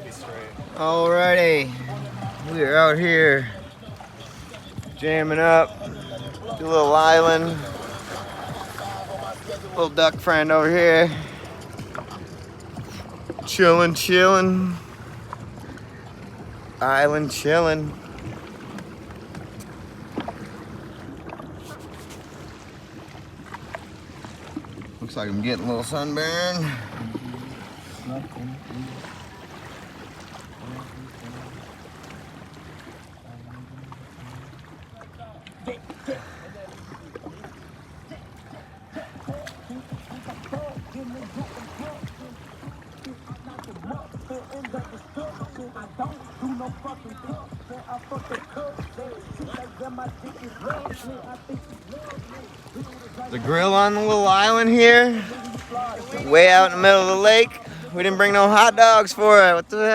Alrighty, we are out here jamming up. Do a little island. Little duck friend over here. Chilling. Island chilling. Looks like I'm getting a little sunburn. The grill on the little island here, way out in the middle of the lake. We didn't bring no hot dogs for it. What the heck?